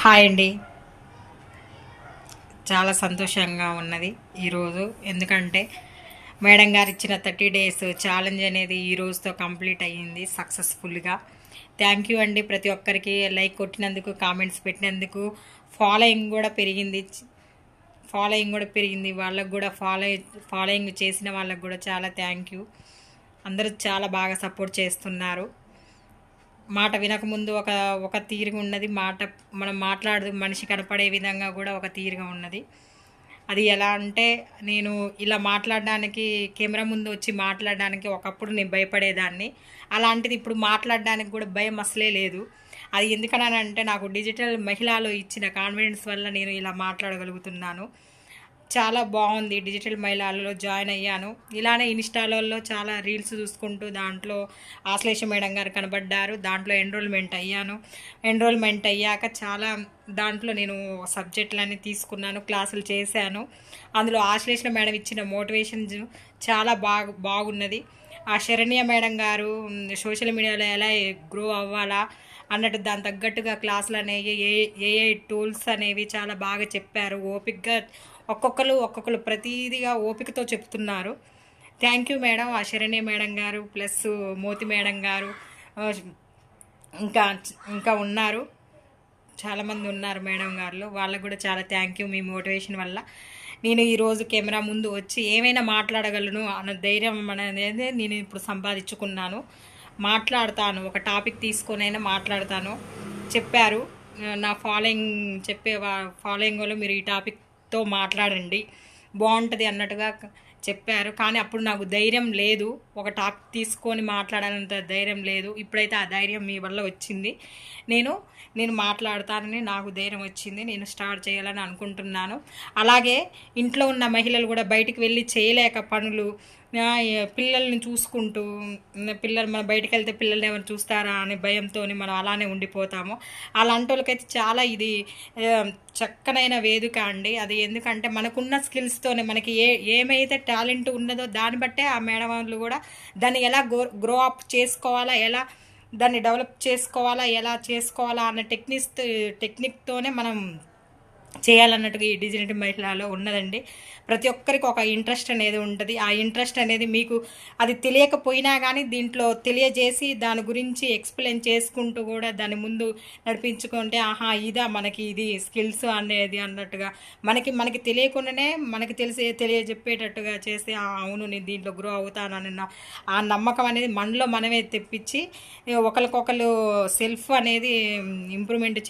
Hi అండి. చాలా సంతోషంగా ఉన్నది ఈరోజు. ఎందుకంటే మేడం గారు ఇచ్చిన 30 డేస్ ఛాలెంజ్ అనేది ఈ రోజుతో కంప్లీట్ అయ్యింది సక్సెస్ఫుల్గా. థ్యాంక్ యూ అండి ప్రతి ఒక్కరికి. లైక్ కొట్టినందుకు, కామెంట్స్ పెట్టినందుకు, ఫాలోయింగ్ కూడా పెరిగింది. వాళ్ళకు కూడా ఫాలోయింగ్ చేసిన వాళ్ళకు కూడా చాలా థ్యాంక్ యూ. అందరూ చాలా బాగా సపోర్ట్ చేస్తున్నారు. మాట వినకముందు ఒక ఒక తీరుగా ఉన్నది, మాట మనం మాట్లాడదు మనిషి కనపడే విధంగా కూడా ఒక తీరుగా ఉన్నది. అది ఎలా అంటే, నేను ఇలా మాట్లాడడానికి, కెమెరా ముందు వచ్చి మాట్లాడడానికి ఒకప్పుడు నేను భయపడేదాన్ని. అలాంటిది ఇప్పుడు మాట్లాడడానికి కూడా భయం అసలే లేదు. అది ఎందుకనంటే నాకు డిజిటల్ మహిళలో ఇచ్చిన కాన్ఫిడెన్స్ వల్ల నేను ఇలా మాట్లాడగలుగుతున్నాను. చాలా బాగుంది. డిజిటల్ మహిళలలో జాయిన్ అయ్యాను. ఇలానే ఇన్స్టాలలో చాలా రీల్స్ చూసుకుంటూ దాంట్లో ఆశ్లేష మేడం గారు కనబడ్డారు. దాంట్లో ఎన్రోల్మెంట్ అయ్యాక చాలా దాంట్లో నేను సబ్జెక్టులన్నీ తీసుకున్నాను, క్లాసులు చేశాను. అందులో ఆశ్లేష మేడం ఇచ్చిన మోటివేషన్ చాలా బాగున్నది. ఆ శరణ్య మేడం గారు సోషల్ మీడియాలో ఎలా గ్రో అవ్వాలా అన్నట్టు దాని తగ్గట్టుగా క్లాసులు అనేవి ఏ టూల్స్ అనేవి చాలా బాగా చెప్పారు. ఓపికగా ఒక్కొక్కరు ప్రతిదిగా ఓపికతో చెప్తున్నారు. Thank you madam. ఆ శరణ్య మేడం గారు ప్లస్ మోతి మేడం గారు ఇంకా ఇంకా ఉన్నారు, చాలామంది ఉన్నారు మేడం గారు. వాళ్ళకు కూడా చాలా థ్యాంక్ యూ. మీ మోటివేషన్ వల్ల నేను ఈరోజు కెమెరా ముందు వచ్చి ఏమైనా మాట్లాడగలను అన్న ధైర్యం అనేది నేను ఇప్పుడు సంపాదించుకున్నాను. మాట్లాడతాను, ఒక టాపిక్ తీసుకొనైనా మాట్లాడతాను. చెప్పారు నా ఫాలోయింగ్ వాళ్ళు, మీరు ఈ టాపిక్తో మాట్లాడండి బాగుంటుంది అన్నట్టుగా చెప్పారు. కానీ అప్పుడు నాకు ధైర్యం లేదు, ఒక టాపిక్ తీసుకొని మాట్లాడాలంత ధైర్యం లేదు. ఇప్పుడైతే ఆ ధైర్యం మీ వల్ల వచ్చింది. నేను మాట్లాడతానని నాకు ధైర్యం వచ్చింది. నేను స్టార్ట్ చేయాలని అనుకుంటున్నాను. అలాగే ఇంట్లో ఉన్న మహిళలు కూడా బయటికి వెళ్ళి చేయలేక పనులు, పిల్లల్ని చూసుకుంటూ, పిల్లలు మనం బయటకు వెళ్తే పిల్లల్ని ఎవరు చూస్తారా అనే భయంతో మనం అలానే ఉండిపోతాము. అలాంటి వాళ్ళకైతే చాలా ఇది చక్కనైన వేదిక అండి. అది ఎందుకంటే మనకున్న స్కిల్స్తోనే మనకి ఏమైతే టాలెంట్ ఉన్నదో దాన్ని బట్టే ఆ మేడం వాళ్ళు కూడా దాన్ని ఎలా గ్రో అప్ చేసుకోవాలా, ఎలా దాన్ని డెవలప్ చేసుకోవాలా, ఎలా చేసుకోవాలా అన్న టెక్నిక్తోనే మనం చేయాలన్నట్టుగా ఈ డిజిటల్ మహిళలో ఉన్నదండి. ప్రతి ఒక్కరికి ఒక ఇంట్రెస్ట్ అనేది ఉంటుంది. ఆ ఇంట్రెస్ట్ అనేది మీకు అది తెలియకపోయినా కానీ దీంట్లో తెలియజేసి దాని గురించి ఎక్స్ప్లెయిన్ చేసుకుంటూ కూడా దాని ముందు నడిపించుకుంటే, ఆహా ఇదా మనకి ఇది స్కిల్స్ అనేది అన్నట్టుగా మనకి తెలియకుండానే మనకి తెలియజెప్పేటట్టుగా చేస్తే, అవును నేను దీంట్లో గ్రో అవుతానన్న ఆ నమ్మకం అనేది మనలో మనమే తెప్పించి ఒకరికొకరు సెల్ఫ్ అనేది ఇంప్రూవ్మెంట్